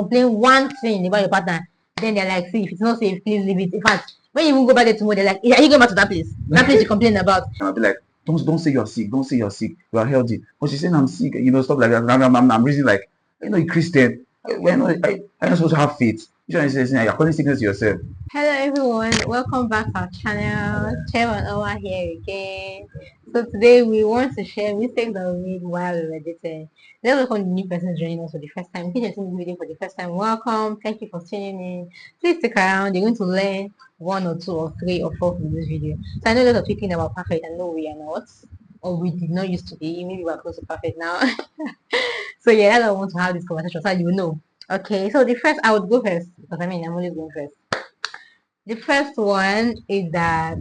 complain one thing about your partner, then they're like, see, if it's not safe, please leave it. In fact, when you even go back there tomorrow, they're like, are you going back to that place? That place you complain about. And I'll be like, don't say you're sick. Don't say you're sick. You are healthy. But she's saying I'm sick. Stuff like that. I'm reasoning like, you're Christian. I'm not supposed to have faith. You're calling sickness to yourself. Hello everyone, welcome back to our channel. Chairman Owa here again. So today we want to share mistakes that we made while we were dating. Let's welcome the new person joining us for the first time. If you're seeing this video for the first time, welcome. Thank you for tuning in. Please stick around. You're going to learn one or two or three or four from this video. So I know a lot of people think about perfect and no, we are not. Or we did not used to be. Maybe we're close to perfect now. So yeah, that's why I want to have this conversation so you know. Okay, so the first, I would go first because I'm always going first. The first one is that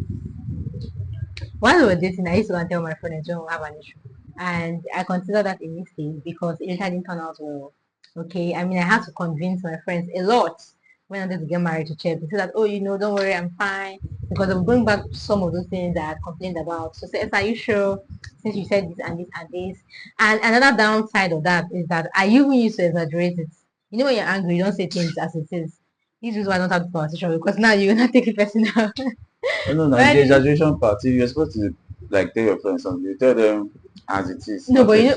while we were dating, I used to go and tell my friend I don't have an issue. And I consider that a mistake because it didn't turn out well. Okay, I mean, I had to convince my friends a lot when I wanted to get married to Chad. They said that, oh, don't worry, I'm fine. Because I'm going back to some of those things that I complained about. So, say, are you sure? Since you said this and this and this. And another downside of that is that I even used to exaggerate it. When you're angry, you don't say things as it is. This is why I don't have the conversation because now you're not taking personal. No, the exaggeration part. If you're supposed to like tell your friends something, you tell them as it is. No, but if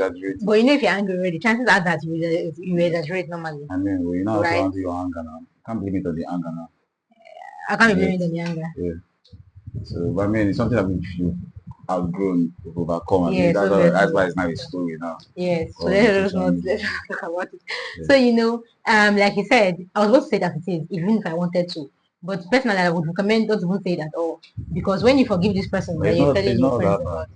you're angry already, chances are that you exaggerate normally. I mean, well, also handle your anger now. Can't blame it on the anger now. I can't blame it on the anger. Yeah. So, but I mean, it's something that you've outgrown, you've overcome. I mean, that's why it's now a story now. Yes. So let's not talk about it. Yeah. So like you said, I was supposed to say that it is, even if I wanted to. But personally, I would recommend don't even say it at all. Because when you forgive this person, you're telling your friends about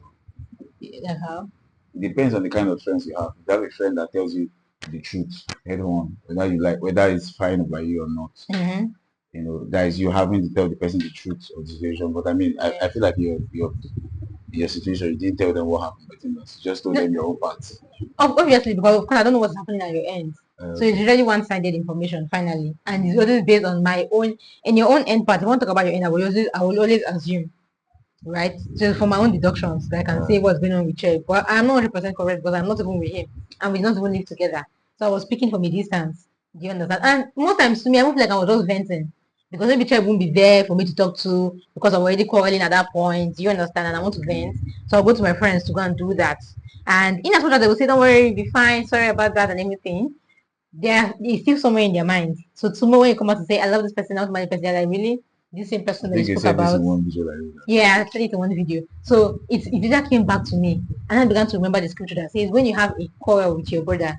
it. How? It depends on the kind of friends you have. If you have a friend that tells you the truth head on, whether it's fine by you or not. Mm-hmm. That is you having to tell the person the truth of the situation. But I mean, I feel like your situation, you didn't tell them what happened between us. You just told them your own part. Obviously, because of course I don't know what's happening at your end. So it's really one-sided information finally, and it's always based on my own. In your own end part, if you want to talk about your end, I will always assume, right? So for my own deductions, I can say what's going on with Chef. But I'm not 100% correct because I'm not even with him, and we don't even live together. So I was speaking from a distance. Do you understand? And most times to me, I feel like I was just venting. Because maybe Chef won't be there for me to talk to because I'm already quarreling at that point. Do you understand? And I want to vent. So I'll go to my friends to go and do that. And in as much as they will say, don't worry, be fine, sorry about that and everything, it's still somewhere in their mind. So tomorrow when you come out to say, I love this person, I love my person, they're like, really? This same person that you spoke about? Yeah, I said it in one video. So it just came back to me. And I began to remember the scripture that says, when you have a quarrel with your brother,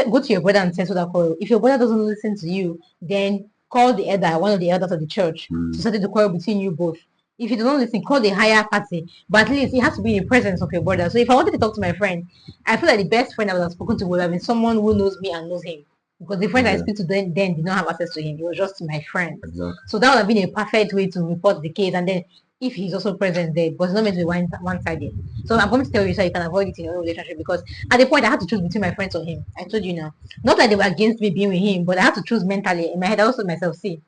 go to your brother and settle that quarrel. If your brother doesn't listen to you, then call the elder, one of the elders of the church, to settle the quarrel between you both. If you don't listen, call the higher party. But at least it has to be in the presence of your brother. So if I wanted to talk to my friend, I feel like the best friend I would have spoken to would have been someone who knows me and knows him. Because the friend I speak to then did not have access to him. It was just my friend. Exactly. So that would have been a perfect way to report the case. And then if he's also present there, but it's not meant to be one-sided. So I'm going to tell you so you can avoid it in your own relationship, because at the point I had to choose between my friends or him. I told you now. Not that they were against me being with him, but I had to choose mentally. In my head, I also told myself, see,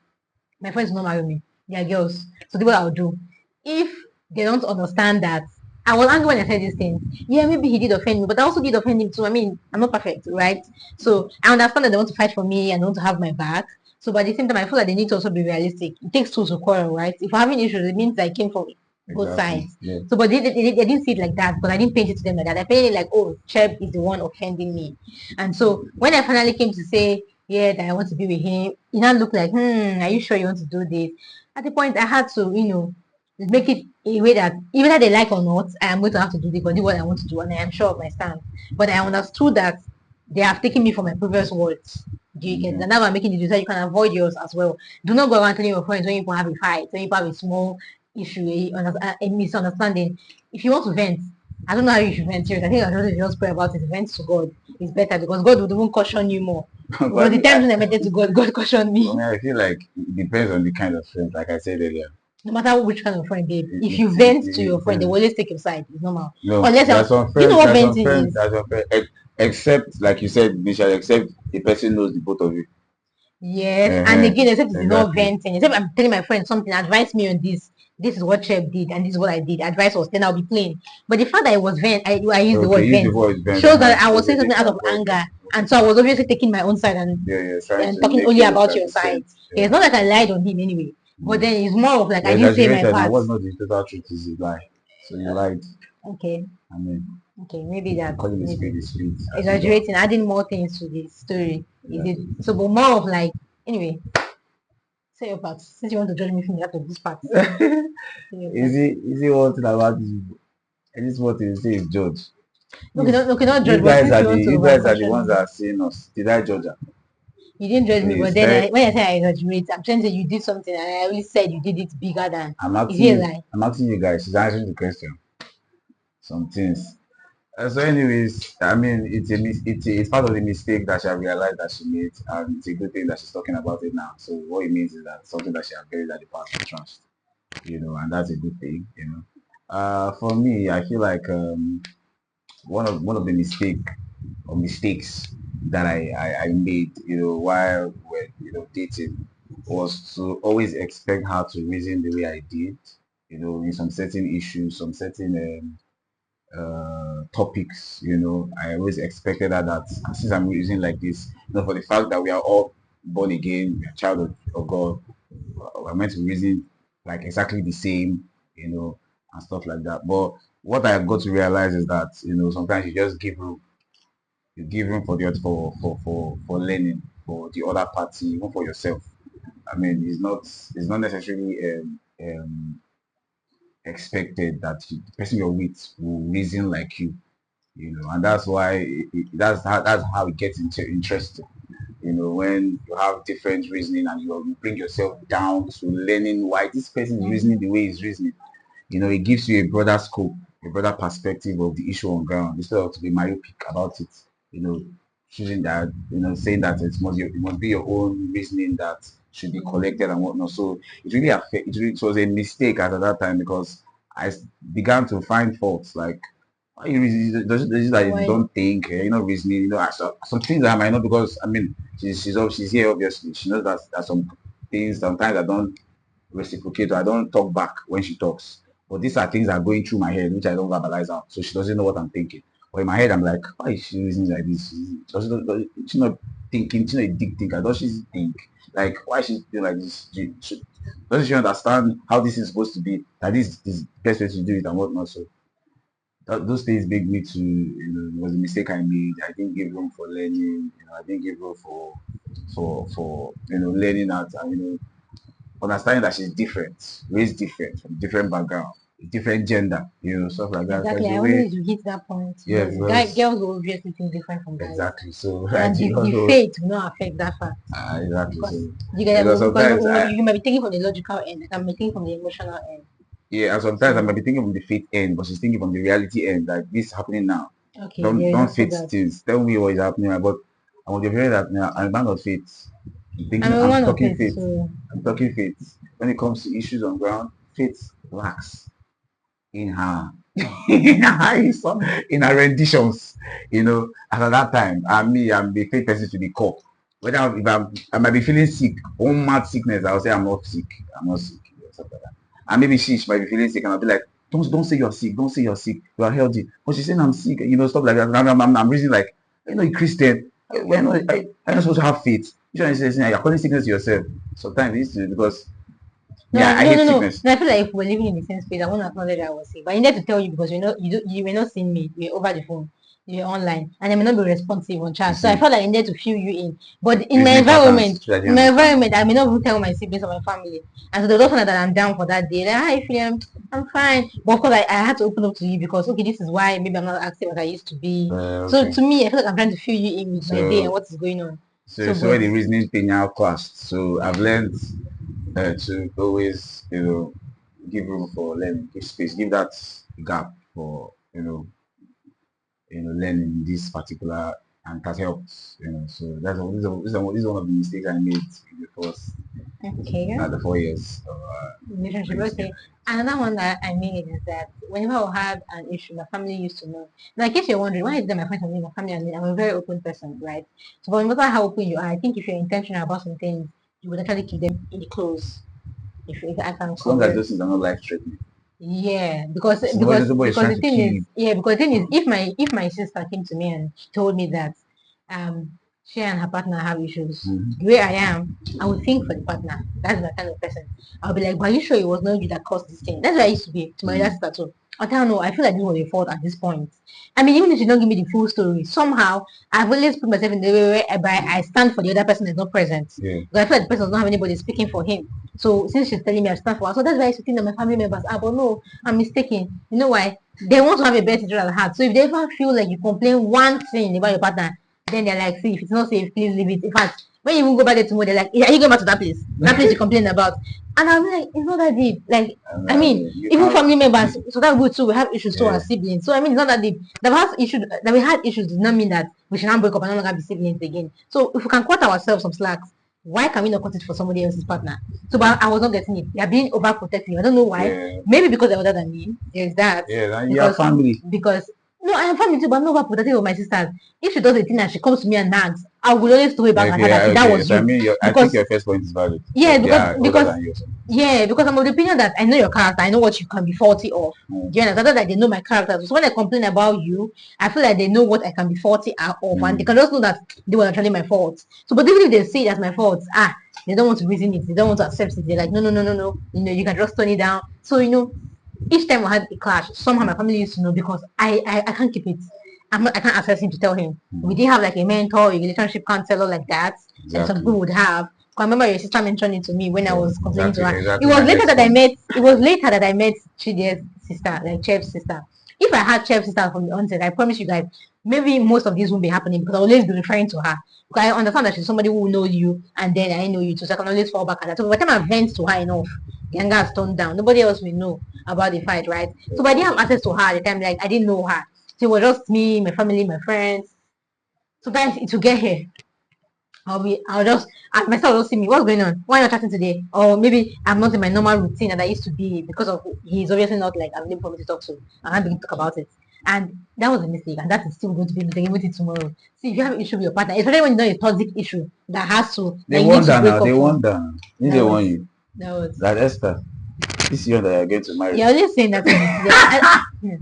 my friends will not marry me. They are girls. So do what I'll do. If they don't understand that, I was angry when I said these things. Yeah, maybe he did offend me, but I also did offend him too. I mean, I'm not perfect, right? So I understand that they want to fight for me and they want to have my back. So by the same time, I feel like they need to also be realistic. It takes two to quarrel, right? If we're having issues, it means I came from both sides. Yeah. So, but they didn't see it like that, but I didn't paint it to them like that. I painted it like, oh, Cheb is the one offending me. And so when I finally came to say, yeah, that I want to be with him, it now looked like, are you sure you want to do this? At the point, I had to, make it a way that even they like or not, I am going to have to do this, but do what I want to do, and I am sure of my stand. But I understood that they have taken me for my previous words. Do you get that? Now I'm making the decision, you can avoid yours as well. Do not go around telling your friends when you have a fight, when you have a small issue, a misunderstanding. If you want to vent, I don't know how you should vent. I think I should just pray about it. Vent to God is better, because God would even caution you more. But the times when I vented to God, God cautioned me. I feel like it depends on the kind of friend, like I said earlier. No matter which kind of friend, babe. If you vent to your friend, they will always take your side. It's normal. No, unless you know what venting is. Except, like you said, they shall accept the person knows the both of you. Yes, and again, except it's not exactly. venting, except I'm telling my friend something, advise me on this. This is what Chef did, and this is what I did. Advice was, then I'll be playing. But the fact that it was I used the Okay, word use the vent word vent. shows that I was Shows a saying something out of different word. anger, and so I was obviously taking my own side and Yeah, yeah, trying to talking make only it look about like your you said. side. Yeah, it's not like I lied on him anyway, but Mm. then it's more of like You I didn't say my exaggerated now. part. What's not the total truth is a lie. So you lied. Okay, I mean, okay, maybe that calling a maybe spade is spade, as usual. exaggerating, adding more things to the story. Is it Exactly. so? But more of like anyway. Say your part. Since you want to judge me from the out of this part. Say your part. Is it one thing about this? And this what they say is judge. Please, Okay, not judge, but since you want to you over guys are the caution ones that me, are saying us. Did I judge her? you didn't judge me, but Please, then very. when I say I exaggerate, I'm trying to say you did something and I only said you did it bigger than. I'm Is it a asking. lie? I'm asking you guys. She's answering the question. Some things. So, anyways, I mean, it's part of the mistake that she have realized that she made, and it's a good thing that she's talking about it now. So, what it means is that something that she has buried at the past of trust, and that's a good thing. For me, I feel like one of the mistakes that I made, while we're dating, was to always expect her to reason the way I did, in some certain issues, some certain topics. I always expected that since I'm reasoning like this, for the fact that we are all born again, we are child of God, we're meant to reason like exactly the same, and stuff like that. But what I got to realize is that sometimes you just give room. You give room for the other for learning for the other party, even for yourself. I mean, it's not necessarily expected that the person you're with will reason like you, and that's why that's how it gets interesting. When you have different reasoning and you bring yourself down to learning why this person is reasoning the way he's reasoning. It gives you a broader scope, a broader perspective of the issue on ground instead of to be myopic about it. You know, choosing that, saying that it must be your own reasoning that should be collected and whatnot. So it was a mistake at that time because began to find faults like why you reason does it that you Why? don't think you're not reasoning, some things that I might not because I mean she's here obviously. She knows that there's some things sometimes I don't reciprocate or I don't talk back when she talks. But these are things that are going through my head which I don't verbalize out. So she doesn't know what I'm thinking. But in my head I'm like, why is she reasoning like this? She's not thinking, she's not a deep thinker. Does she think? Like why is she doing like this? Doesn't she understand how this is supposed to be? That this is the best way to do it and whatnot. So those things made me to, it was a mistake I made. I didn't give room for learning. I didn't give room for learning out and understanding that she's different, raised different, from different background, different gender, stuff like that. So Exactly. it's a I way, wanted to hit that point yeah, because because girls will obviously think different from guys, exactly. So I and do not the know fate will not affect that fact exactly. So because you get because because sometimes you might be thinking from the logical end, I can be thinking from the emotional end. yeah, and sometimes I might So be thinking from the faith end, but she's thinking from the reality end, like this is happening now. okay, Don't there is don't also faith that. things. Tell me what is happening, but I want to hear that now. I'm a man of faith. I'm a I'm one of talking it, faith. so I'm talking faith. When it comes to issues on ground, faith lacks in her in her renditions, at that time. I'm the faith person to the core. Whether if I might be feeling sick, one mad sickness, I'll say I'm not sick. I'm not sick. Stuff like that. And maybe she might be feeling sick and I'll be like, don't say you're sick, don't say you're sick, you are healthy. But she's saying I'm sick, stuff like that. And I'm reasoning like, a Christian. I'm not supposed to have faith. You know, you're calling sickness to yourself. Sometimes it's because no, yeah, I no, hate no, no. sickness. No, I feel like if we're living in the same space, I want to acknowledge I was sick. But I needed to tell you because you were not seeing me. You were over the phone. You were online, and I may not be responsive on You chat. So I see, felt like I needed to fill you in. But reasoning patterns, which I didn't understand. I may not even tell my siblings or my family. And so they don't find that I'm down for that day. Like, hi, Philip, I'm fine. But of course, I had to open up to you because okay, this is why maybe I'm not active as I used to be. So Okay. to me, I feel like I'm trying to fill you in with my day and So what is going on. so So, so but where the reasoning thing now clashed. So I've learned to always, give room for learning, give space, give that gap for learning this particular and that helps. So this is one of the mistakes I made in the first. Okay. Not the 4 years of Relationship. relationship. Okay. Another one that I mean is that whenever I had an issue, my family used to know. Now, in case you're wondering, why is that my friends and my family and me? I'm a very open person, right? So, no matter how open you are, I think if you're intentional about some things, you would actually keep them in the close. If I can As long as cover. those things are not life threatening. Yeah, because Somebody, somebody is because trying the to thing kill is, you. yeah, because the thing is, if my sister came to me and told me that she and her partner have issues, the way I am, I would think for the partner. That's the kind of person. I'll be like, but are you sure it was not you that caused this thing? That's what I used to be to my other sister too. I don't know. I feel like this was your fault at this point. I mean, even if you don't give me the full story, somehow I've always put myself in the way whereby I stand for the other person that's not present. Yeah. Because I feel like the person does not have anybody speaking for him. So since she's telling me I stand for her, so that's why I used to think that my family members are, but no, I'm mistaken. You know why? They want to have a better situation at heart. So if they ever feel like you complain one thing about your partner, then they're like, see, if it's not safe, please leave it. In fact, when you even go back there tomorrow, they're like, are you going back to that place? That place you complain about. And I'm like, it's not that deep. Like, I mean, You even can't. family members, so that's good too. We have issues too Yeah. as siblings. So I mean, it's not that deep. That we had issues does not mean that we should not break up and no longer be siblings again. So if we can cut ourselves some slacks, why can we not cut it for somebody else's partner? So, but I was not getting it. They are being overprotective. I don't know why. Yeah. Maybe because they're older than me. There's that. Yeah. You have Because family. because no, I am family too, but I'm not overprotective of my sisters. If she does a thing and she comes to me and nags, I will always throw it back at her that that Okay. was So I you. mean, I think Because your first point is valid. yeah, They are older because than you. So. yeah, because I'm of the opinion that I know your character, I know what you can be faulty of. Do you understand? That they know my character. So when I complain about you, I feel like they know what I can be faulty of, and they can just know that they were actually my fault. So, but even if they see it as my fault, they don't want to reason it, they don't want to accept it. They're like, no, no, no, no, no. You can just turn it down. So each time we had a clash, somehow my family used to know because I can't keep it. I can't access him to tell him. We didn't have like a mentor, a relationship counselor like that, and some Exactly. people would have. I remember your sister mentioned it to me when I was complaining to her. Exactly. It was My later next that I point. met. It was later that I met Chidi's sister, like Chef's sister. If I had Chef's sister from the onset, I promise you guys, maybe most of this won't be happening because I'll always be referring to her. Because I understand that she's somebody who knows you, and then I know you too, so I can always fall back at that. So by the time I vent to her enough, the anger has toned down. Nobody else will know about the fight, right? So but I didn't have access to her at the time. Like I didn't know her. So it was just me, my family, my friends. So guys, to get here, myself will see me. What's going on? Why not chatting today? Or maybe I'm not in my normal routine that I used to be because of he's obviously not like available for me to talk to. And I begin to talk about it. And that was a mistake, and that is still going to be a mistake with it tomorrow. See, if you have an issue with your partner, especially when you know a toxic issue They that you need to wonder break now. up They from. wonder. They That want was you. that was. That Esther. This year that you're going to marry. You're always saying that to me.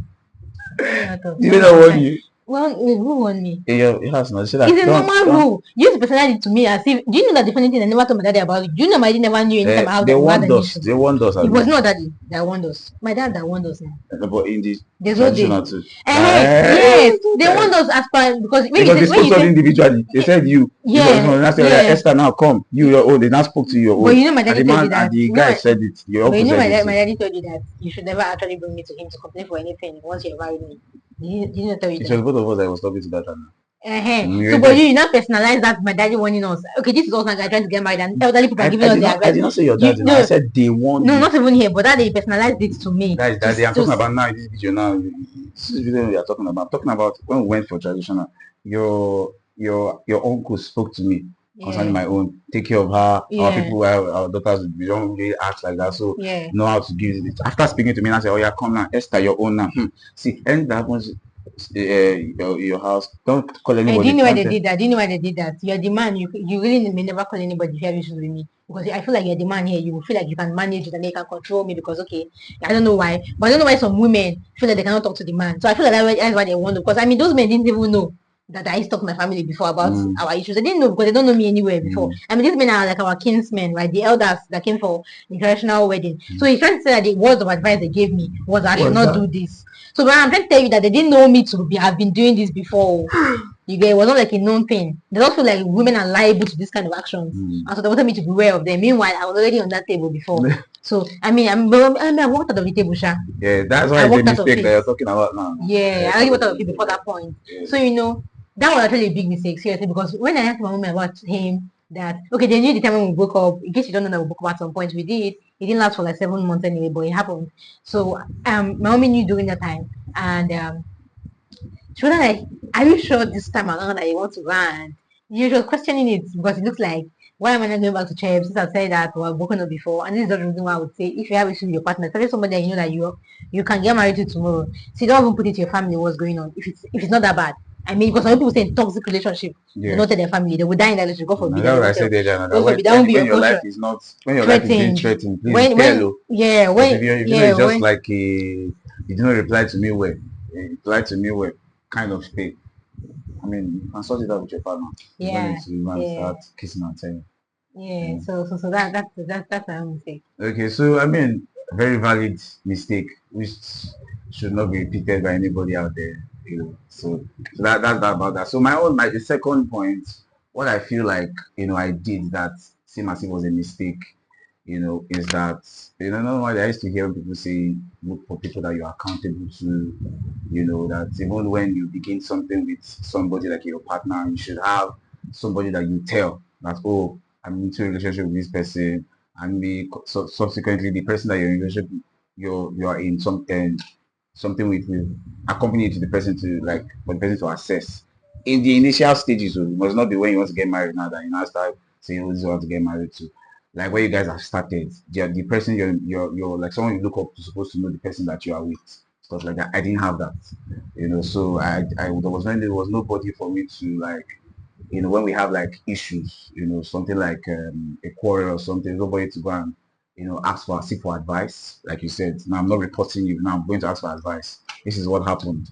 Yeah, Did they not want you? well, who won me? In your house now. She It's like, a normal don't. rule. You used to personalize it to me as if. Do you know that the funny thing I never told my daddy about it? Do you know my daddy never knew anytime They we had want an us. issue? They want us. It Abi. was not daddy that won us. My dad that won us now. But in the There's no day. traditional too. Yes, they want us as per because Because they when spoke you to us say individually. They said you. This was yeah, when I said, yeah. Esther, now come. You your own. They now spoke to your But own. you know my And daddy the told you man and that. the guy said it. Your But you uncle know said it my too. daddy told you that you should never actually bring me to him to complain for anything once you married me. Didn't he tell you It that? was both of us that was talking to that time. So, but you not personalize that my daddy warning us. Okay, this is also a guy trying to get married, and elderly people are giving us their I advice. did not say your You dad. I no, said they want no, you. not even here, but that they personalized it to me. That is daddy. I'm talking about now. This video now. This is video we are talking about. I'm talking about when we went for traditional. Your uncle spoke to me concerning my own. Take care of her. Our people, our daughters, we don't really act like that. So know how to give it. After speaking to me, I said, "Oh yeah, come now, Esther, your own now." See, anything that happens, your house, don't call Hey, do anybody. you know why they did that? Do you know why they did that? You're the man. You really may never call anybody if you have issues with me because I feel like you're the man here. You will feel like you can manage it and they can control me because okay, I don't know why, but I don't know why some women feel like they cannot talk to the man. So I feel like that's why they want to. Because I mean, those men didn't even know that I used to talk to my family before about our issues. They didn't know because they don't know me anywhere before. I mean, these men are like our kinsmen, right? The elders that came for the traditional wedding. So he's trying to say that the words of advice they gave me was I should not do this. So when I'm trying to tell you that they didn't know me to be, have been doing this before. You get it was not like a known thing. They don't feel like women are liable to this kind of actions, and so they wanted me to be aware of them. Meanwhile, I was already on that table before. So I mean, I walked out of the table, Sha. Yeah, that's why it's a mistake that you're talking about now. Yeah, I already walked out of it before that point. Yeah. So that was actually a big mistake, seriously, because when I asked my mom about him, that okay, they knew the time when we broke up. In case you don't know that we broke up at some point, we did. It didn't last for like 7 months anyway, but it happened. So my mommy knew during that time, and she was like, "Are you sure this time around that you want to run?" You was questioning it because it looks like why am I not going back to church? Since I've said that or I've woken up before, and this is the reason why I would say if you have issues with your partner, especially somebody that you know that you can get married to tomorrow. So you don't even put it to your family what's going on. If it's not that bad. I mean, because some people say in toxic relationship, they not tell their family, they will die in that relationship. God forbid. That's what I said earlier. God forbid, that When, won't be when your your life portion. is not, when your life is being Threatened. threatened, please When tell. yeah, Because when if you know yeah, it's just when like a, you did not reply to me well, reply to me well, kind of thing. I mean, you can sort it out with your partner. You don't yeah, need to go and yeah, start kissing and telling. yeah. So that's my own mistake. Okay, so I mean, very valid mistake, which should not be repeated by anybody out there. So that's that about that. So the second point, what I feel like I did that seemed as it was a mistake, is that normally I used to hear people say look for people that you're accountable to, that even when you begin something with somebody like your partner, you should have somebody that you tell that, oh, I'm into a relationship with this person, and subsequently the person that you're in relationship, you're in something with will accompany you to the person to like for the person to assess in the initial stages. So it must not be when you want to get married now that you now start saying who you want to get married to. Like where you guys have started, the person you're like someone you look up to supposed to know the person that you are with, stuff like that. I didn't have that, so there was nobody for me to like, when we have like issues, something like a quarrel or something, nobody to go and, seek for advice. Like you said, now I'm not reporting you. Now I'm going to ask for advice. This is what happened.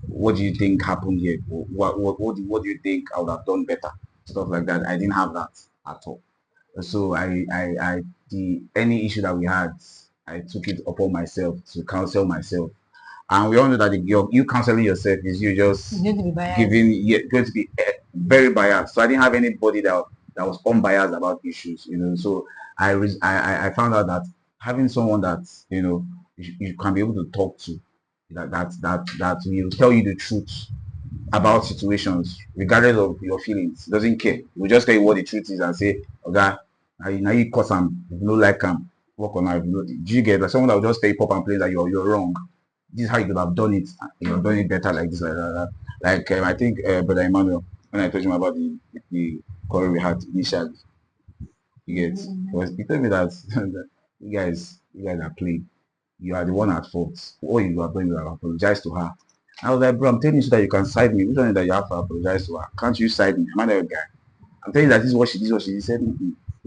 What do you think happened here? What do you think I would have done better? Stuff like that. I didn't have that at all. So the any issue that we had, I took it upon myself to counsel myself. And we all know that you counseling yourself is you just You need to be biased. going to be very biased. So I didn't have anybody that was unbiased about issues, So I found out that having someone that you can be able to talk to, that will tell you the truth about situations, regardless of your feelings. Doesn't care. He will just tell you what the truth is and say, okay, now you cause him, if you don't like him, work on that. Do you get that? Someone that will just tell you pop and play that you're wrong. This is how you could have done it. You have done it better like this, like that. Like I think Brother Emmanuel, when I told him about the quarrel we had initially, you get, he told me that, that you guys are playing. You are the one at fault. All you have done, you have apologized to her. I was like, bro, I'm telling you so that you can side me. Which one is that you have to apologize to her? Can't you side me? Am I not a guy? I'm telling you that this is what she did. What she did. He said,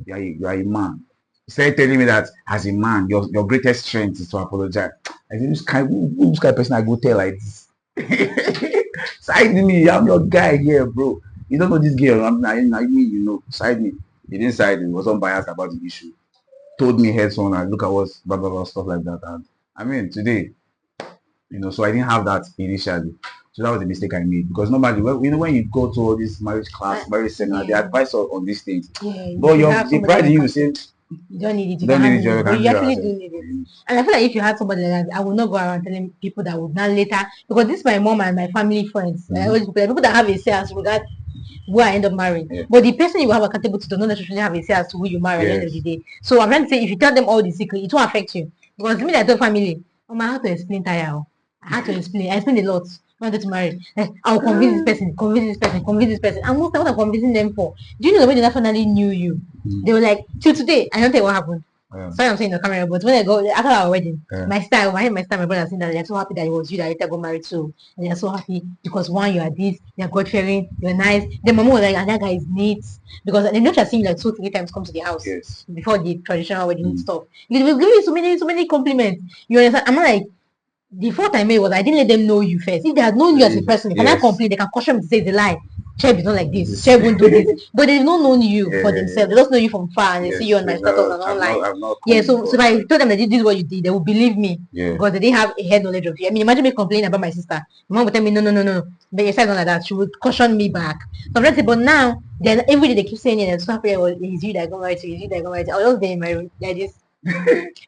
you are a man. He started telling me that as a man, your greatest strength is to apologize. I said, who's kind of person I go tell like this? Side me. I'm your guy here, bro. You don't know this girl. I mean, side me. He didn't side me. He was unbiased about the issue. Told me heads on and look at what's blah blah blah stuff like that. And I mean today, so I didn't have that initially. So that was the mistake I made, because normally when you go to all this marriage class, marriage seminar, they advise on these things. Yeah, But the pride in you say you don't need it. you don't need it, you But can you do actually yourself. do need it. And I feel like if you had somebody like that, I would not go around telling people that would not later, because this is my mom and my family friends. People that have a say as regard who I end up marrying. Yeah. But the person you have accountable to does not necessarily have a say as to who you marry at the end of the day. So I'm trying to say, if you tell them all the secret, it won't affect you. Because the minute I tell family, I had to explain tire. I had to explain. I explained a lot. I wanted to marry. Like, I'll convince this person, convince this person, convince this person. And most of what I'm convincing them for. Do you know the way they finally knew you? They were like, till today, I don't tell you what happened. Sorry, I'm saying the camera, but when I go after our wedding, my sister, my brother saying that they're so happy that it was you that later got married too. And they're so happy because one, you are this, you're God fearing, you're nice. The mama was like, and that guy is neat. Because they not just seen you like 2-3 times come to the house before the traditional wedding stuff. They will give you so many compliments. You understand? I'm not like, the fault I made was I didn't let them know you first. If they had known you as a person, they cannot complain. They can caution me to say the lie. Cheb is not like this. Cheb won't do this. But they've not known you for themselves. They just know you from far and they see you on my status and online. So if I told them that this is what you did, they would believe me. Because they didn't have a head knowledge of you. I mean, imagine me complaining about my sister. My mom would tell me, no. But your side not like that. She would caution me back. So I'm like, but now, then every day they keep saying it and so happy, well, it's you that got married to, it's you that got married to. I was just there in my room like this.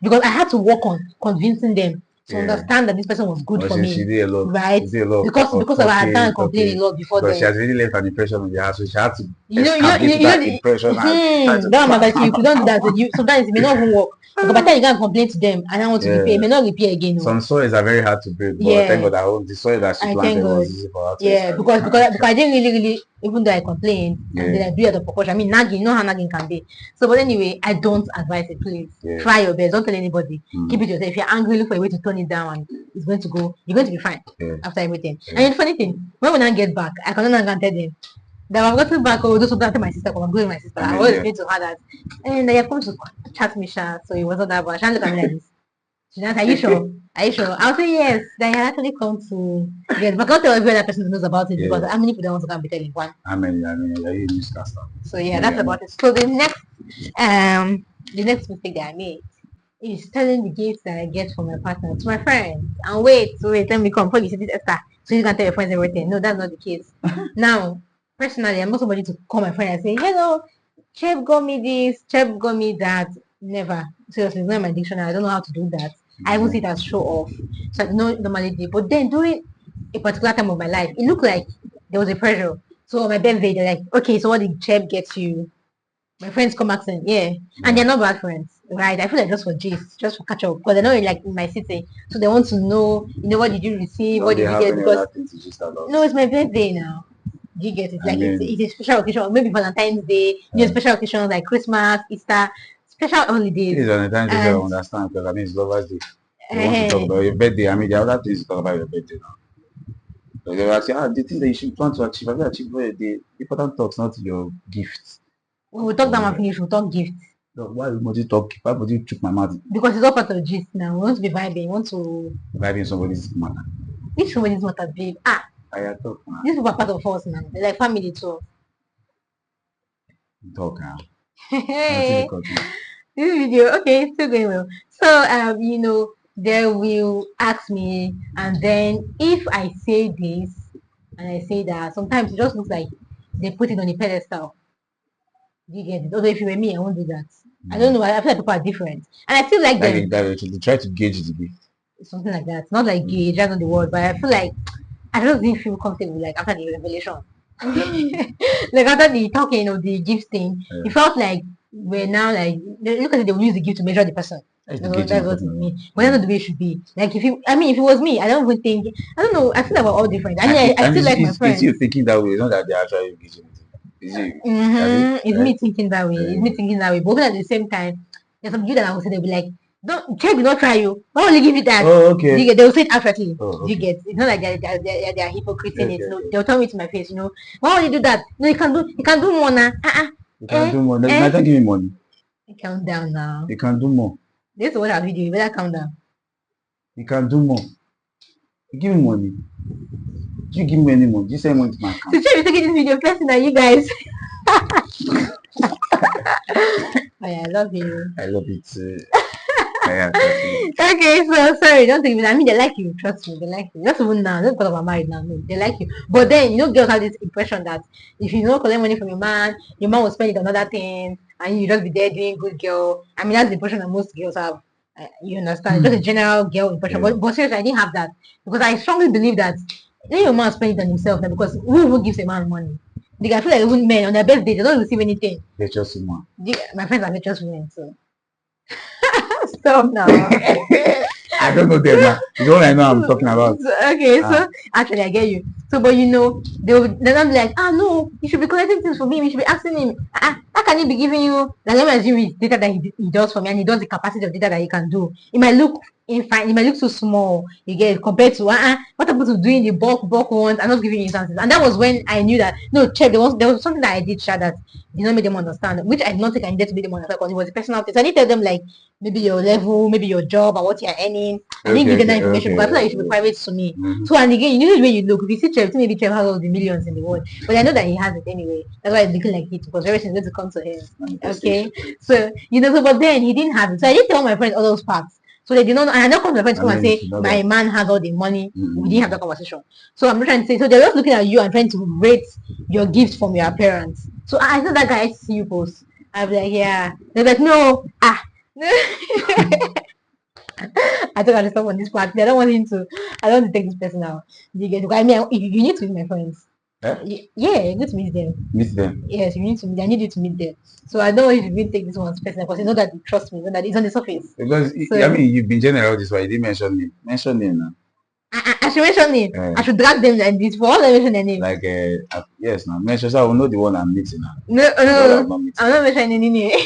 Because I had to work on convincing them to understand that this person was good for me. She did a lot. Right? She did a lot Because I had done complaining a lot before because then. she has really left an impression on the house, so she had to You know, that impression. don't matter if you don't do that, sometimes it may not even work. Because by the time you go and complain to them and I want to repay, it may not repay again. No. Some soils are very hard to break, but Yeah. thank God that the soil that she I thank planted God. was easy for her to Yeah, establish. because I didn't really, even though I complained, and then I do it out of proportion. I mean, nagging, you know how nagging can be. So, but anyway, I don't advise it. Please try your best. Don't tell anybody. Keep it yourself. If you're angry, look for a way to turn it down, and it's going to go. You're going to be fine after everything. And the funny thing, when we now get back, I cannot now tell them that I've gotten back. Oh, do something to my sister. I'm going with my sister. I always explain to her that, and they have come to chat me, Sha. So it wasn't that bad. She look at me like this. She's not, are you sure? Are you sure? I'll say yes. They had actually come to get, but I can't tell every other person who knows about it because how many people don't want to come be telling one? How many? You newscaster. So yeah, that's about it. So the next mistake that I made is telling the gifts that I get from my partner to my friends. And wait, let me come before you see this Esther. So you can tell your friends everything. No, that's not the case. Now, personally, I'm not somebody to call my friend and say, hello, Chef got me this, Chef got me that. Never. Seriously, it's not in my dictionary. I don't know how to do that. I even see it as show off. So I don't normally do. But then during a particular time of my life, it looked like there was a pressure. So on my birthday, they're like, okay, so what did Chef get you? My friends come back saying, yeah. And they're not bad friends, right? I feel like just for gist, just for catch up. Because they're not like in my city. So they want to know, what did you receive? What did you get? Because no, it's my birthday now. Do you get it? Like it's a special occasion, maybe Valentine's Day, special occasions like Christmas, Easter, special holidays. It's Valentine's Day, I understand, because I mean it's Lovers Day. You want to talk about your birthday. I mean, there are other things to talk about your birthday now. So they will say, the thing that you should plan to achieve, have you achieved the important talks, not your gifts. When we talk that one finish, we'll talk gifts. So why would you talk? Why would you choke my mouth? Because it's all part of gist now. We want to be vibing. We want to vibing somebody's matter. Which somebody's matter, babe? I talk, man. These people are part of us, man. They're like family too. Talk, man. Hey, this video, okay, still going well. So, they will ask me, and then if I say this and I say that, sometimes it just looks like they put it on a pedestal. Do you get it? Although if you were me, I won't do that. I don't know. I feel like people are different, and I feel like them. They try to gauge the gift. Something like that. Not like gauge, that's not the word, but I feel like I just didn't feel comfortable like after the revelation. Like after the talking of the gift thing, it felt like we're now like look at it, they will use the gift to measure the person. That's what it means. But that's not the way it should be. Like if it was me, I don't even think. I don't know. I feel like we're all different. I mean, I feel like my friends. It's you thinking that way. It's not that they're actually engaging with you. It's me thinking that way. It's me thinking that way. But at the same time, there's some people that I would say they'll be like, "Don't check, not try you. Why will you give you that?" Oh, okay. They will say it accurately. Oh, okay. You get? It's not like they're hypocrites in it. No, they'll tell me to my face. Why will you do that? No, you can do more now. You can do more. You might not give me money. Calm down now. You can do more. This is what I'll do. You better calm down. You can do more. You give me money. You give me any money. You send money to my account. So you're taking this video personal, you guys. Oh yeah, I love you. I love you too. Okay, so sorry, don't think me. I mean, they like you. Trust me, they like you. Not even now, not because I'm married now. No, they like you. But then, girls have this impression that if you don't collect money from your man will spend it on other things, and you just be there doing good girl. I mean, that's the impression that most girls have. You understand? Just a general girl impression. Yeah. But seriously, I didn't have that because I strongly believe that let your man spend it on himself now, because who gives a man money? I feel like even men on their best day they don't receive anything. They're just women. My friends are virtuous women, so stop now. I don't know them now. You don't know I know I'm talking about. Okay, so actually I get you. So but they're not like, no, you should be collecting things for me. You should be asking him, how can he be giving you, like, let me assume it's data that he does for me, and he does the capacity of data that he can do. It might look infinite, it might look so small, you get, compared to what happened to doing the bulk ones and not giving you instances. And that was when I knew that check, there was something that I did share that did not make them understand, which I did not think I needed to make them understand because it was a personal thing. So I need to tell them like maybe your level, maybe your job and what you're earning. I didn't give them that information because I feel like it should be private to me. So, and again, you know the way you look. If you see Trev, maybe Trev has all the millions in the world, but I know that he has it anyway. That's why it's looking like it, because everything's going to come to him. Okay, so but then he didn't have it. So I didn't tell my friends all those facts. So they did not know, and I don't come to my friends come and say my man has all the money. We didn't have that conversation. So I'm not trying to say. So they're just looking at you and trying to rate your gifts from your parents. So I said that guy, I see you post. I'll be like, yeah. They're like, no, I told her to stop on this part. I don't want to take this person out. You get it? I mean, you need to be my friends. Yeah, you need to meet them. Meet them. Yes, you need to meet. I need you to meet them. So I don't want you to really take this one personal because you know that you trust me, you know that it's on the surface. Because So I mean, you've been general this way. You didn't mention name. Mention name now. I should mention name. I should drag them like this for all I mention their name. Like yes, now mention. So I will know the one I'm meeting now. No, I'm not mentioning any name.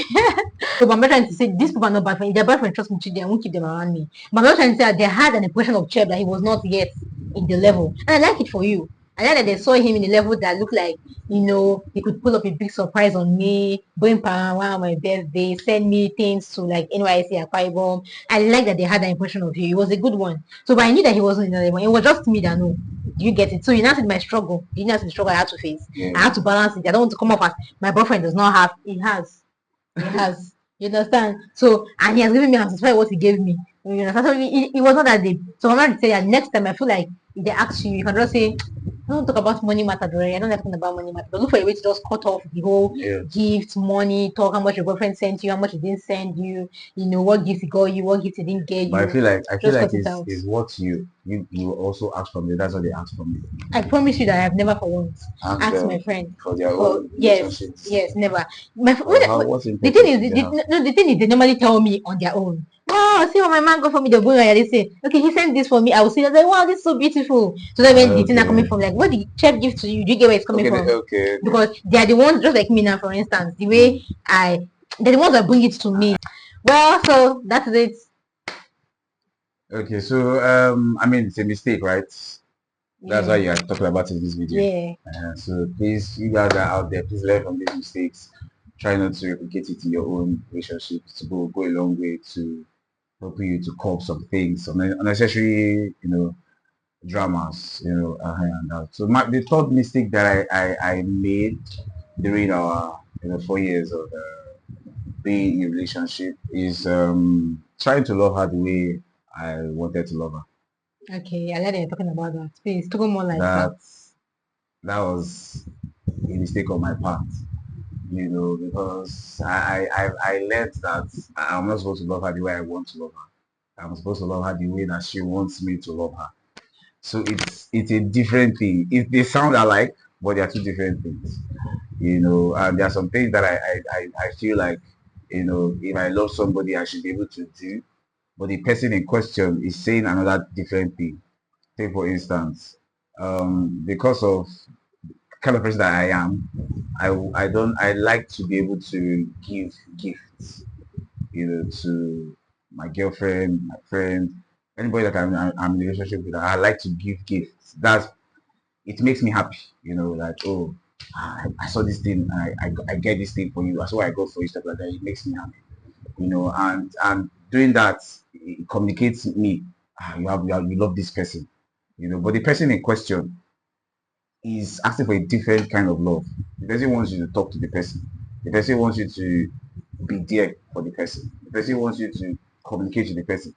So I'm not trying to say these people are not bad friends. If their boyfriend trusts me, they won't keep them around me. But I'm not trying to say that they had an impression of Cheb that he was not yet in the level. And I like it for you. I like that they saw him in a level that looked like, he could pull up a big surprise on me, going around on my birthday, send me things to like NYC Akwa Ibom. I like that they had that impression of you. It was a good one. So, but I knew that he wasn't in the level. It was just me that knew. Do you get it? So you now see my struggle. You now see the struggle I had to face. Yeah. I had to balance it. I don't want to come off as my boyfriend does not have. He has. He has. You understand? So, and he has given me and satisfied what he gave me. You understand? So it was not that deep. So I'm not to say that next time I feel like if they ask you, you can just say, I don't talk about money matter, already. I don't have to about money matter. But look for a way to just cut off the whole gift, money, talk how much your boyfriend sent you, how much he didn't send you, what gifts he got you, what gifts he didn't get you. But I feel like it's what you also ask from me. That's what they ask from me. I promise you that I have never for once asked my friend for their own relationships. Yes, never. The thing is, they normally tell me on their own. Oh, see what my man got for me. They're going and they say, okay, he sent this for me. I will see that. Like, wow, this is so beautiful. So that when the thing are coming from, like, what did Chef give to you? Do you get where it's coming from? Okay. Because they are the ones, just like me now, for instance, the way they're the ones that bring it to me. Well, so that's it. Okay, so I mean, it's a mistake, right? That's why you are talking about in this video. Yeah. So please, you guys are out there, please learn from these mistakes. Try not to replicate it in your own relationships. To go a long way to helping you to cope some things, some unnecessary, dramas, and out. So the third mistake that I made during our 4 years of being in a relationship is trying to love her the way I wanted to love her. Okay, I like that you're talking about that. Please talk more like that. That was a mistake on my part, because I learned that I'm not supposed to love her the way I want to love her. I'm supposed to love her the way that she wants me to love her. So it's a different thing. They sound alike, but they are two different things. And there are some things that I feel like, if I love somebody, I should be able to do. But the person in question is saying another different thing. Take for instance, because of kind of person that I am, I like to be able to give gifts, to my girlfriend, my friend, anybody that I'm in a relationship with. I like to give gifts. It makes me happy, like, oh, I saw this thing, I get this thing for you. That's why I go for you, stuff like that. It makes me happy, and doing that, it communicates me. You love this person, but the person in question is asking for a different kind of love. The person wants you to talk to the person. The person wants you to be there for the person. The person wants you to communicate with the person.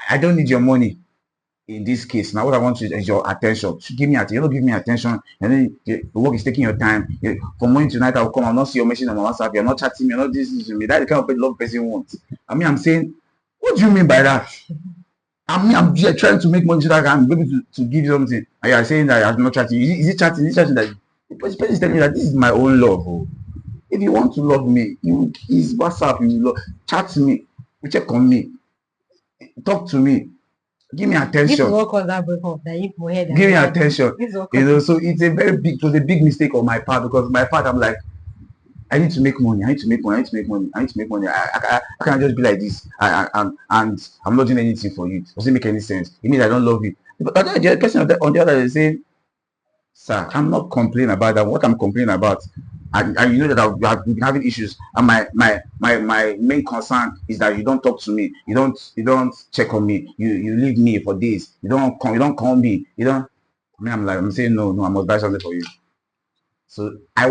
I don't need your money in this case. Now what I want is your attention. Give me attention. You don't give me attention, and then the work is taking your time. From morning to night, I will come. I'll not see your message on my WhatsApp. You're not chatting me. You're not this to me. That's the kind of love person wants. I mean, I'm saying, what do you mean by that? I'm just trying to make money so that I can be able to give you something. And you are saying that I'm not chatting. Is it chatting? Is it chatting that the person is telling me that this is my own love? Oh. If you want to love me, is WhatsApp, chat to me, you check on me, talk to me, give me attention. This is what caused that breakup. Give me attention. So it was a big mistake on my part, because my part, I'm like, I need to make money. I need to make money. I can't just be like this. And I'm not doing anything for you. It doesn't make any sense. It means I don't love you. But the other person on the other is saying, sir, I'm not complaining about that. What I'm complaining about, and you know that I've been having issues. And my main concern is that you don't talk to me. You don't check on me. You leave me for days. You don't call me. I'm saying no. I must buy something for you. So I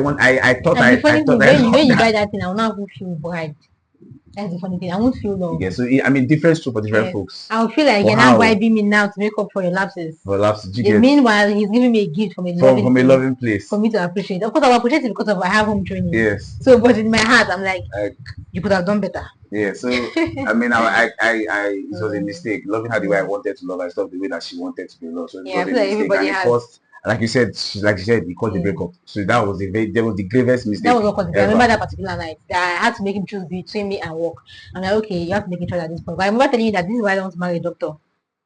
thought when you buy that thing, I will not feel bribed. That's the funny thing. I won't feel love. Yeah, so I mean, different for different folks. I'll feel like you're not bribing me now to make up for your lapses. Meanwhile, he's giving me a gift from a loving place for me to appreciate. Of course, I'll appreciate it because I have home training. Yes. So, but in my heart, I'm like, you could have done better. Yeah. So I mean, it was a mistake. Loving her the way I wanted to love her, it's not the way that she wanted to be loved. So it was a mistake. like you said, he caused the breakup. So that was the gravest mistake. That was what caused it. I ever. remember that particular night that I had to make him choose between me and work. I'm like, okay, you have to make a choice at this point. But I remember telling you that this is why I don't want to marry a doctor.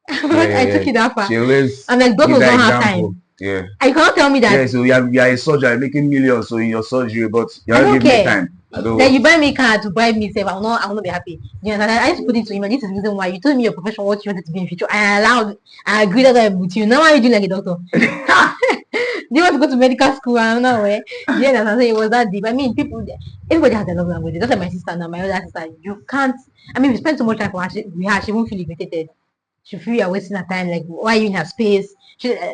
I took it that far. She always I'm like, doctors don't have time. Yeah. And you cannot tell me that. Yeah, so you are a surgeon, you're making millions so in your surgery, but you I don't don't give me care. time. I don't Like want. you buy me car to bribe me, say I will not be happy. You know, I used to put it to him, and this is the reason why you told me your profession, what you wanted to be in future. I allowed, I agreed that I'm with you. Now why are you doing like a doctor? Do you want to go to medical school? I don't know where. Yeah, that's what it was that deep. I mean, everybody has their love language. Just like my sister now, my other sister. You can't. I mean, we spend so much time for her. She won't feel irritated. She feel you're wasting her time. Like, why are you in her space?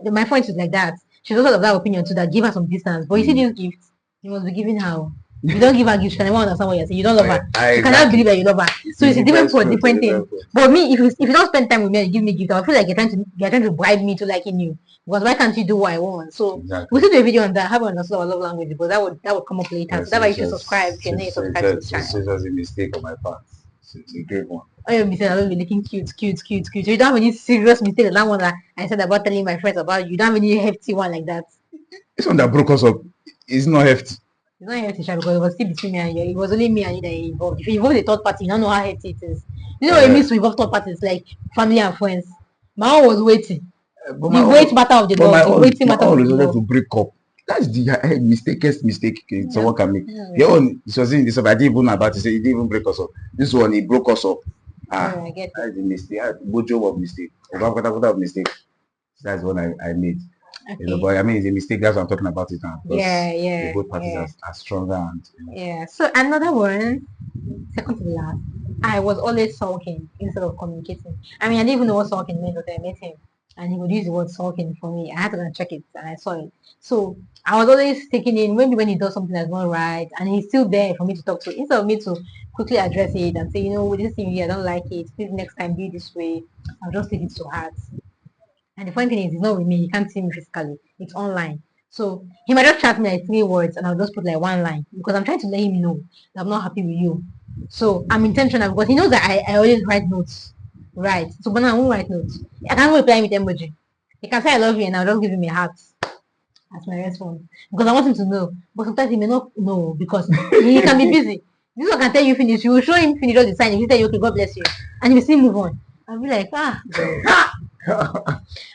My friend is like that. She's also of that opinion too. That give her some distance. But you see these gifts, you must be giving her. You don't give her gifts, she can never understand what you're saying. You don't love her. She cannot believe that you love her. So it's a different for different thing. But me, if you don't spend time with me and you give me gifts, I feel like you're trying to bribe me to liking you. Because why can't you do what I want? So we'll do a video on that. I haven't understood our love language, but that would come up later. So that's why you should subscribe if you're not subscribed to this channel. It was a mistake on my part. It's a great one. Oh, you'll be saying I don't be looking cute. So you don't have any serious mistake like that one that I said about telling my friends about. You don't have any hefty one like that. This one that broke us up is not hefty. It's not hefty, because it was still between me and you. It was only me and you that involved. If you involve the third party, you don't know how hefty it is. You know what it means to involve third parties, like family and friends. My own was waiting. The wait matter of the love. The waiting matter of the love. To break up. That's the mistake someone can make. Your own, it was in this. I didn't even know about it. He didn't even break us up. This one, he broke us up. I get that's the mistake. Bojo of mistake. Of mistake. That's what I made. Okay. You know, but I mean, it's a mistake. That's what I'm talking about it now. Yeah. Both parties are stronger and. Yeah. So another one, second to the last. I was always sulking instead of communicating. I mean, I didn't even know what sulking meant until I met him, and he would use the word sulking for me. I had to go and check it, and I saw it. So I was always taking in maybe when he does something that's not right, and he's still there for me to talk to. Instead of me to quickly address it and say, you know, this thing here, I don't like it. Please next time be this way. I'll just take it to heart. And the funny thing is, it's not with me. He can't see me physically. It's online. So he might just chat me like 3 words, and I'll just put like 1 line because I'm trying to let him know that I'm not happy with you. So I'm intentional because he knows that I always write notes. Right. So but now I won't write notes. I can't reply with emoji. He can say I love you and I'll just give him a heart. That's my response. Because I want him to know. But sometimes he may not know because he can be busy. This one can tell you finish. You will show him finish all the sign. He will tell you, okay, God bless you. And he will still move on. I'll be like,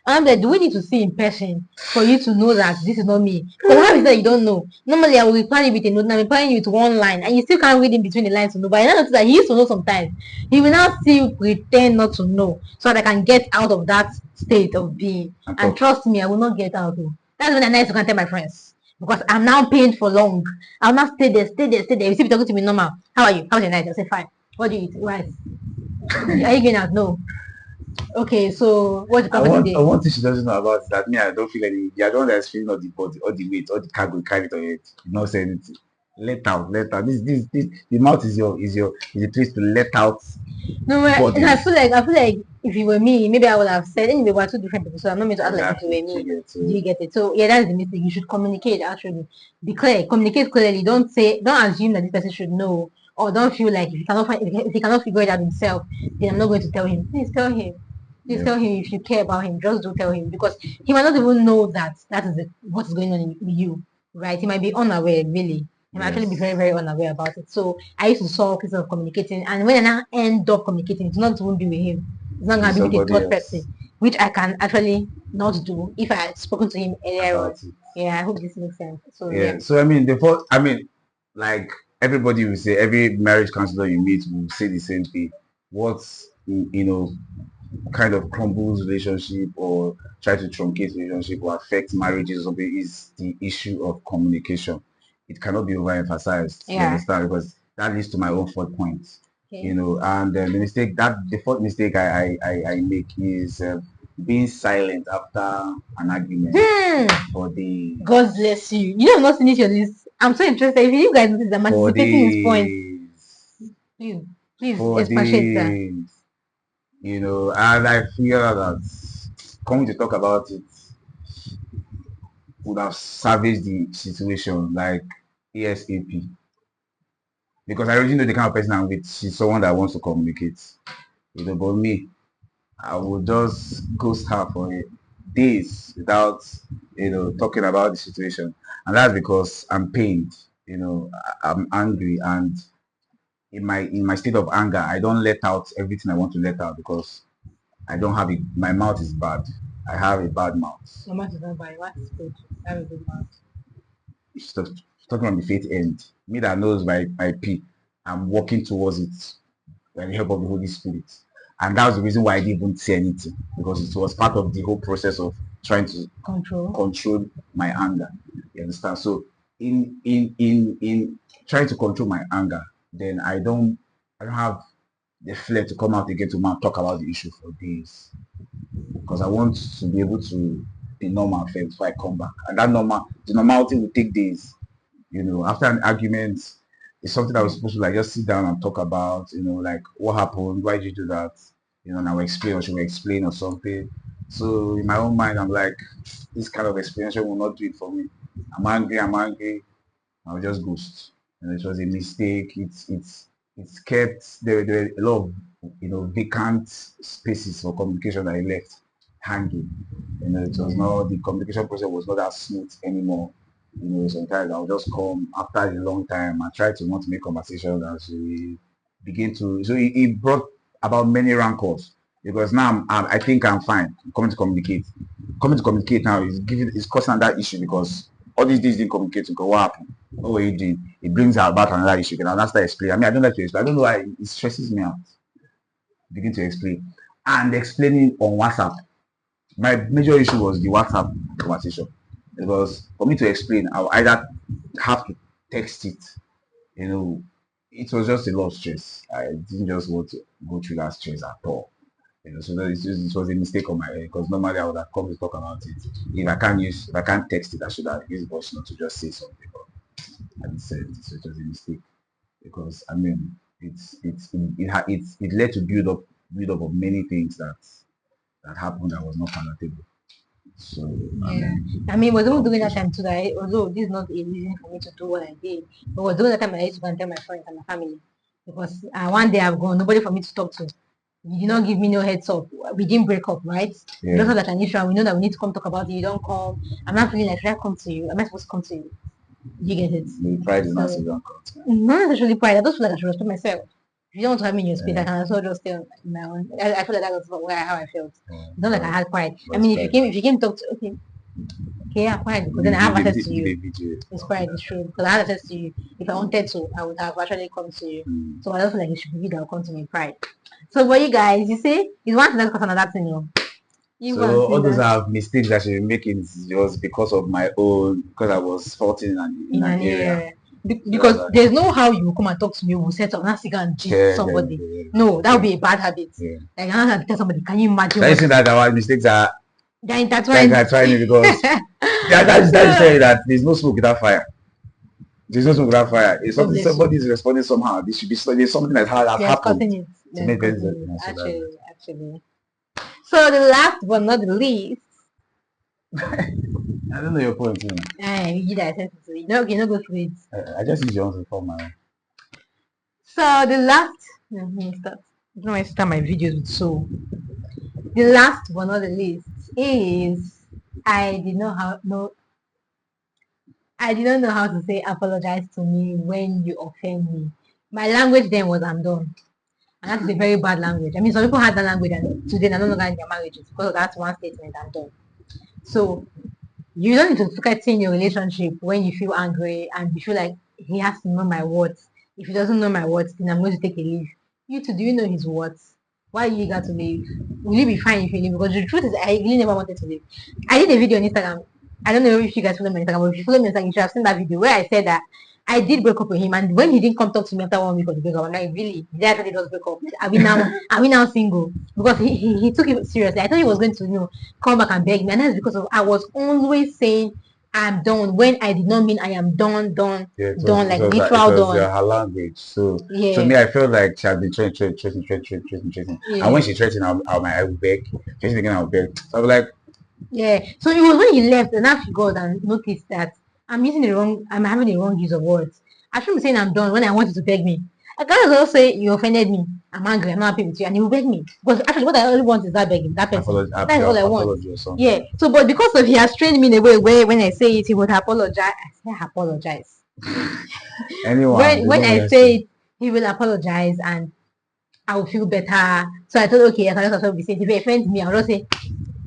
I'm like, do we need to see in person for you to know that this is not me? Because how is that you don't know? Normally, I will reply you with a note, and I'm replying you with 1 line, and you still can't read in between the lines to know. But I noticed that he used to know sometimes. He will now still pretend not to know so that I can get out of that state of being. And trust me, I will not get out. That's when I know to can tell my friends. Because I'm now paying for long. I'll not stay there. You see me talking to me normal. How are you? How's your night? I'll say fine. What do you eat? Right. Are you going out? No. Okay, so what's the topic today? I want thing she doesn't know about that me, I don't feel any. I don't that's feeling all the body, all the weight, all the cargo carry it on it. Not say anything. Let out. This. The mouth is a place to let out. No, I feel like if you were me, maybe I would have said. Anyway, we're 2 different people, so I'm not meant to act like if you were me. Do you get it? So yeah, that's the mistake. You should communicate. Actually, be clear. Communicate clearly. Don't assume that this person should know, or don't feel like if he cannot figure it out himself, then I'm not going to tell him. Please tell him. Please tell him if you care about him. Just do tell him because he might not even know that is what is going on in you, right? He might be unaware, really. He might actually be very, very unaware about it. So I used to solve instead of communicating, and when I now end up communicating, it's not going to be with him. It's not going to be with a third person, which I can actually not do if I had spoken to him earlier on. Yeah, I hope this makes sense. So yeah. So like everybody will say, every marriage counselor you meet will say the same thing. What's kind of crumbles relationship or try to truncate relationship or affect marriages or something is the issue of communication. It cannot be overemphasized. You understand? Because that leads to my own 4th point. Okay. And the 4th mistake I make is being silent after an argument. For the God bless you. You have not finished your list. I'm so interested. If you guys notice, I'm anticipating his point. Please expatiate that. And I feel that coming to talk about it would have salvaged the situation like ASAP. Because I already know the kind of person I'm with. She's someone that wants to communicate. But me, I will just ghost her for days without, talking about the situation, and that's because I'm pained. I'm angry, and in my state of anger, I don't let out everything I want to let out because I don't have it. My mouth is bad. I have a bad mouth. Your mouth is not bad. Your mouth is good. That is a good mouth. Stuff talking on the faith end. Me that knows my P, I'm working towards it by the help of the Holy Spirit. And that was the reason why I didn't even say anything, because it was part of the whole process of trying to control my anger. You understand? So in trying to control my anger, then I don't have the flair to come out again to talk about the issue for days, because I want to be able to be normal first before I come back. And the normality will take days. After an argument, it's something that was supposed to like just sit down and talk about, like what happened, why did you do that? Now explain, or should we explain or something? So in my own mind, I'm like, this kind of explanation will not do it for me. I'm angry, I'll just ghost. It was a mistake. It's kept there were a lot of vacant spaces for communication that I left hanging. It was not the communication process was not that smooth anymore. Sometimes I'll just come after a long time and try to want to make conversations, and so we begin to. So it brought about many rancors, because now I think I'm fine. I'm coming to communicate. Coming to communicate now is causing that issue, because all these days didn't communicate. Because what happened? What were you doing? It brings about another issue. And I'll start explaining. I mean, I don't like to explain. I don't know why it stresses me out. Begin to explain. And explaining on WhatsApp. My major issue was the WhatsApp conversation. Because for me to explain, I'll either have to text it. It was just a lot of stress. I didn't just want to go through that stress at all. So it was a mistake on my end, because normally I would have come to talk about it. If I can't text it, I should have used voice note to just say something. But I didn't say it, so it was a mistake, because I mean it led to build up of many things that happened that was not palatable. So Yeah. I mean, was even doing that time too. That although this is not a reason for me to do what I did, but was doing that time I used to go and tell my friends and my family, because one day I've gone, nobody for me to talk to. You did not give me no heads up. We didn't break up, right? We don't have that an issue, and we know that we need to come talk about it. You don't come. I'm not feeling like, should I come to you? Am I supposed to come to you? You get it? The pride is not so not necessarily pride. I just feel like I should respect myself. If you don't want to have me in your space, I can also just stay on my own. I feel like that was how I felt. It's not like I had pride. I mean, if you came to talk to, okay, yeah, pride, because then I have access to you. It's pride, it's true. Because I have access to you. If I wanted to, I would have actually come to you. So I don't feel like it should be you that will come to me, pride. So for you guys, you see, it's one thing that's because another thing, So all those are mistakes that she making just because of my own, because I was faulting in an area. Because there's no how you come and talk to me, we'll set up, not and gist somebody. No, that would be a bad habit. Like I have to tell somebody, can you imagine? I see that our mistakes are intertwined. Because that's saying that there's no smoke without fire. There's no smoke without fire. If somebody is responding somehow, there should be there's something that has happened. Actually. So the last but not the least. I don't know your point. You know, go through it. I just use your own to form my own. So the last, let me start. I don't want to start my videos with so. The last but not the least is I did not know how to say apologize to me when you offend me. My language then was I'm done. And that is a very bad language. I mean, some people had that language and today they're no longer in their marriages because of that one statement, I'm done. So you don't need to threaten your relationship when you feel angry and you feel like he has to know my words. If he doesn't know my words, then I'm going to take a leave. You too, do you know his words? Why are you eager to leave? Will you be fine if you leave? Because the truth is, I really never wanted to leave. I did a video on Instagram. I don't know if you guys follow me on Instagram, but if you follow me on Instagram, you should have seen that video where I said that I did break up with him, and when he didn't come talk to me after 1 week of the breakup, I'm like, really? Did I actually just break up? Are we now single? Because he took it seriously. I thought he was going to, come back and beg me, and that's because I was always saying I'm done when I did not mean I am done, like literal done. Her language. So to me, I felt like she had been threatening. Yeah. And when she threatened, I would beg. Threatening again, I would beg. So I was like, yeah. So it was when he left, and I forgot and noticed that I'm having the wrong use of words. I shouldn't be saying I'm done when I wanted to beg me. I can't also say you offended me. I'm angry. I'm not happy with you, and you beg me because actually what I only want is that begging, that person. That's all I want. Yeah. So, but because of he has trained me in a way where when I say it, he would apologize. I say apologize. when I say it, he will apologize, and I will feel better. So I thought, okay, I can just be safe. If he offends me, I'll just say,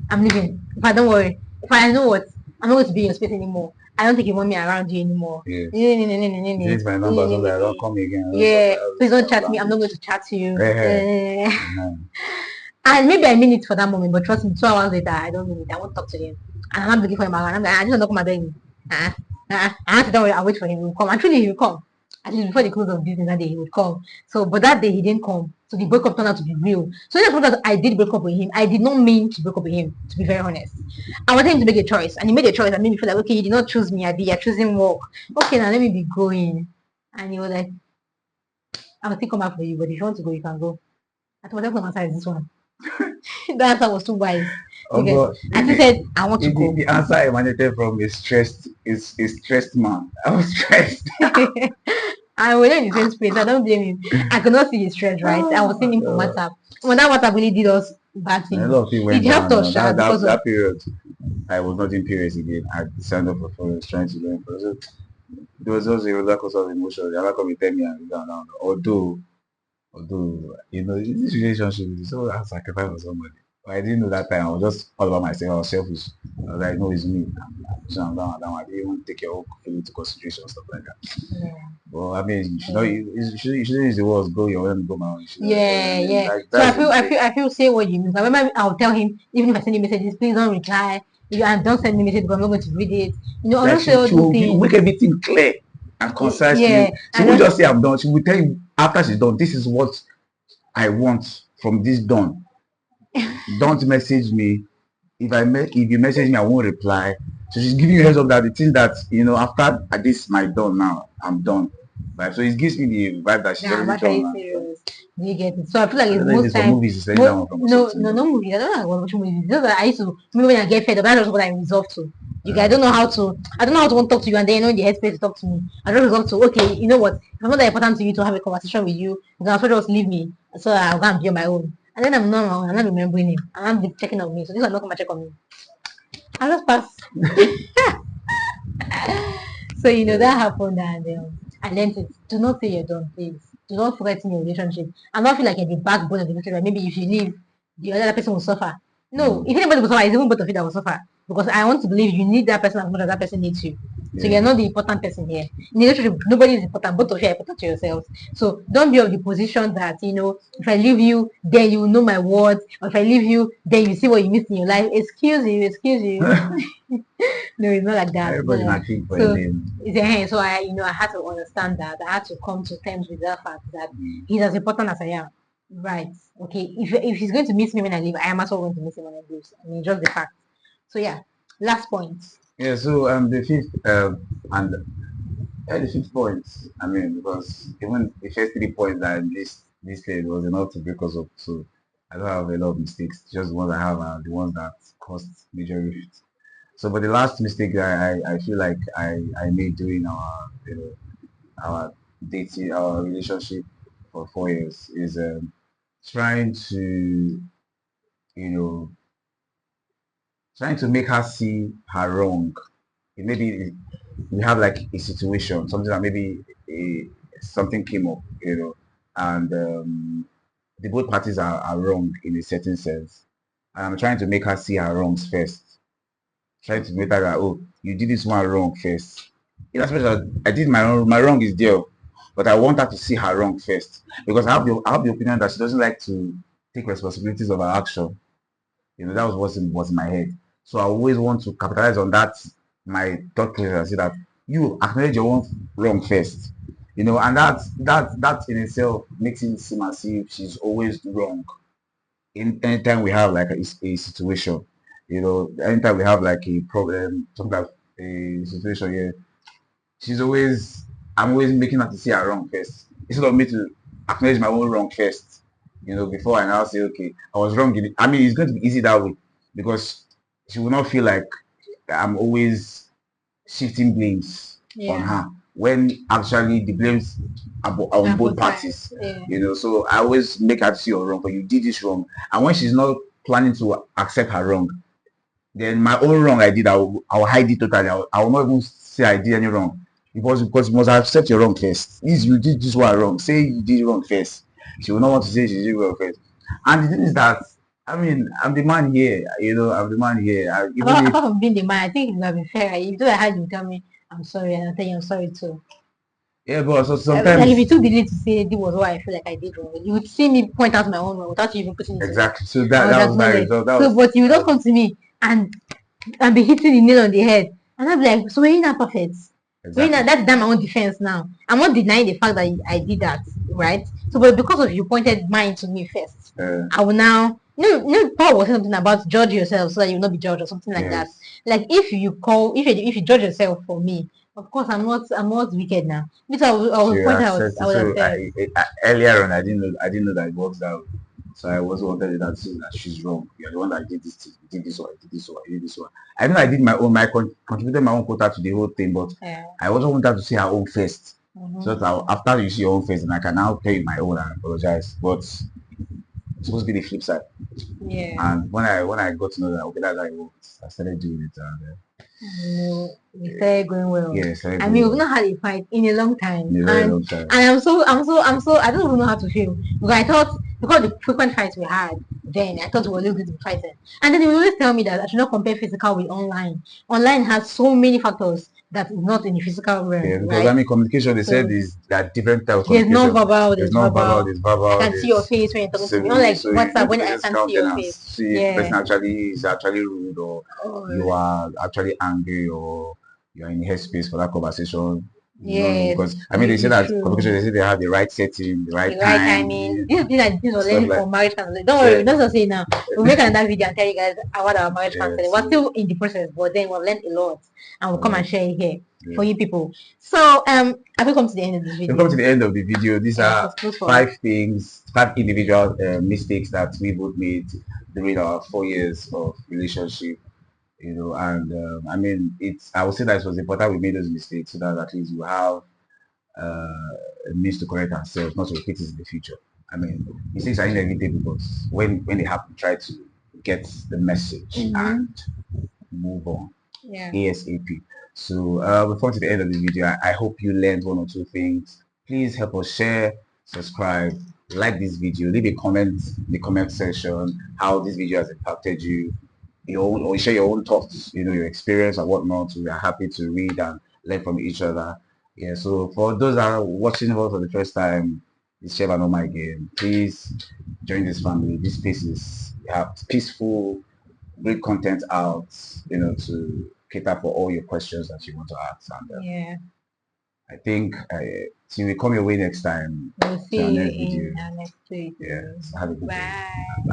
I'm leaving. If I don't worry, if I know what, I'm not going to be in your space anymore. I don't think you want me around you anymore. Yes. This my number, so that I don't come again. Yeah, please don't chat me. I'm not going to chat to you. And maybe I mean it for that moment, but trust me, 2 hours later, I don't mean it. I won't talk to him. And I'm not looking for him around. I'm like, I just don't come and beg me. I have to don't worry, I'll wait for him. He will come. Actually, he will come. At least before the close of business that day, he would come. So, but that day he didn't come. So the breakup turned out to be real. So just that I did break up with him, I did not mean to break up with him, to be very honest. I wanted him to make a choice, and he made a choice and made me feel like, okay, you did not choose me, Adi, you're choosing work. Okay, now let me be going. And he was like, I'll still come back for you, but if you want to go, you can go. I thought, what answer is this one? The answer was too wise. Okay. And he said, I want to go. The answer I emanated from is stressed man. I was stressed. I was in the same space. I don't blame him. I could not see his stress, right? I was seeing him from WhatsApp. When that WhatsApp really did us bad things. A lot of people went down. That period, I was not in periods again. I signed up for was trying to learn. So there was also a roller coaster of emotions. They never come and tell me and down. Although you know, this relationship is so I sacrifice for somebody. But I didn't know that time. I was just all about myself. I was selfish. I was like, no, it's me. I'm down. I didn't even take your own feeling into consideration, stuff like that. Yeah. Well, I mean, you shouldn't use the words go your own, go my own. Yeah. Like, so I feel say what you mean. I remember I'll tell him, even if I send you messages, please don't reply. Don't send me messages because I'm not going to read it. You know, I don't say all these things. You make everything clear and concise. Yeah. She won't just say I'm done. She will tell you after she's done, this is what I want from this done. Don't message me. If you message me, I won't reply. So she's giving you a heads up that the things that after this my done now, I'm done. Right? So it gives me the vibe that she's already done. Serious. Do you get it? So I feel like it's most times. No movies. I don't know what movies. I used to remember when I get fed up. That's what I resolve to. I don't know how to. I don't know how to want to talk to you, and then in the headspace to talk to me. I don't resolve to. Okay, you know what? It's not that important to you to have a conversation with you. You can just leave me, so I'll go and be on my own. And then I'm not remembering him. I'm not checking on me. So this is not going to check on me. I just pass. So that happened, and I learned it. Do not say you're done, please. Do not threaten your relationship. I don't feel like you're the backbone of the relationship. Maybe if you leave, the other person will suffer. No, if anybody will suffer, it's even both of you that will suffer. Because I want to believe you need that person as much as that person needs you. So you're not the important person here. In the relationship, nobody is important. Both of you are important to yourselves. So don't be of the position that, if I leave you, then you will know my words. Or if I leave you, then you see what you missed in your life. Excuse you. No, it's not like that. Everybody not keep so I had to understand that. I had to come to terms with that fact that he's as important as I am. Right. Okay. If he's going to miss me when I leave, I am also going to miss him when I leave. I mean, just the fact. So yeah. Last point. Yeah. So the fifth the 5th point. I mean, because even the first 3 points that this played was enough to break us up. So I don't have a lot of mistakes. Just the ones I have are the ones that caused major rift. So, but the last mistake that I feel like I made during our dating, our relationship for 4 years is trying to trying to make her see her wrong. Maybe we have like a situation, something that maybe something came up, and the both parties are wrong in a certain sense. And I'm trying to make her see her wrongs first. Trying to make her like, oh, you did this one wrong first. Especially I did my wrong is there, but I want her to see her wrong first because I have the opinion that she doesn't like to take responsibilities of her action. That was what's in my head. So I always want to capitalize on that my thought process and say that you acknowledge your own wrong first. And that in itself makes it seem as if she's always wrong. Anytime we have like a situation, anytime we have like a problem, something like a situation here, I'm always making her to see her wrong first. Instead of me to acknowledge my own wrong first, before I now say, okay, I was wrong in it. I mean, it's going to be easy that way because she will not feel like I'm always shifting blames on her. when actually the blames are on both parties. You know, so I always make her see you're wrong, but you did this wrong. And when she's not planning to accept her wrong, then my own wrong I did, I'll hide it totally. I will not even say I did any wrong. Because you must accept your wrong first. If you did this one wrong, say you did wrong first. She will not want to say she did wrong first. And the thing is that, I mean, I'm the man here, you know, I'm the man here. Apart from being the man, I think it would have been fair. If you had you tell me I'm sorry, and I tell you I'm sorry too. Yeah, but so sometimes like if you took the lead to say this was what I feel like I did wrong, you would see me point out my own wrong without you even putting it exactly. So that was my result. So, but you don't come to me and be hitting the nail on the head, and I'm like, so you're not perfect. Exactly. That's my own defense now. I'm not denying the fact that I did that, right? So, but because of you pointed mine to me first, I will now. Paul was saying something about judge yourself so that you will not be judged or something like that. Like if you judge yourself for me, of course I'm not wicked now. Because I will point out. Earlier on, I didn't know that it works that way. So I was wanted that say that she's wrong. You're the one that did this thing, you did this one, you did this one, you did this one. I know I did my own, contributed my own quota to the whole thing, but I also wanted to see her own first. So that after you see your own face, and I can now tell you my own and apologize. But it's supposed to be the flip side. Yeah. And when I got to know that, okay, that's how it works, I started doing it. And we started going well. Yeah, I mean, we've not had a fight in a long time. And I'm so I don't even know how to feel. Because I thought because the frequent fights we had, then I thought we were a little bit fighting. And then they would always tell me that I should not compare physical with online. Online has so many factors that is not in the physical realm. Yeah, because I mean communication, they said is that different types of communication. There's non-verbal, there's verbal. I can see your face when you're talking to me. Unlike WhatsApp when I can't see your face. See if the person is actually rude or you are actually angry or you're in headspace for that conversation. Yeah, because I mean they say that communication, they say they have the right setting, the right timing. These are learning for marriage counseling. Don't worry, don't say now. We'll make another video and tell you guys about our marriage counseling. We're still in the process, but then we've learned a lot and we'll come and share it here for you people. So have we come to the end of this video? We've come to the end of the video. These are 5 individual mistakes that we both made during our 4 years of relationship. You know, and I mean, I would say that it was important we made those mistakes so that at least you have a means to correct ourselves, not to repeat it in the future. I mean, mistakes are inevitable, but when they happen, try to get the message and move on ASAP. So we've come to the end of the video. I hope you learned 1 or 2 things. Please help us share, subscribe, like this video, leave a comment in the comment section how this video has impacted you. Or share your own thoughts, you know, your experience and whatnot. We are happy to read and learn from each other. Yeah, so for those that are watching us for the first time, it's Chef and Oh My Game. Please join this family. This space is peaceful, great content out, you know, to cater for all your questions that you want to ask. And I think till we come your way next time. We'll see you in our next video. Yeah, so have a good day. Bye.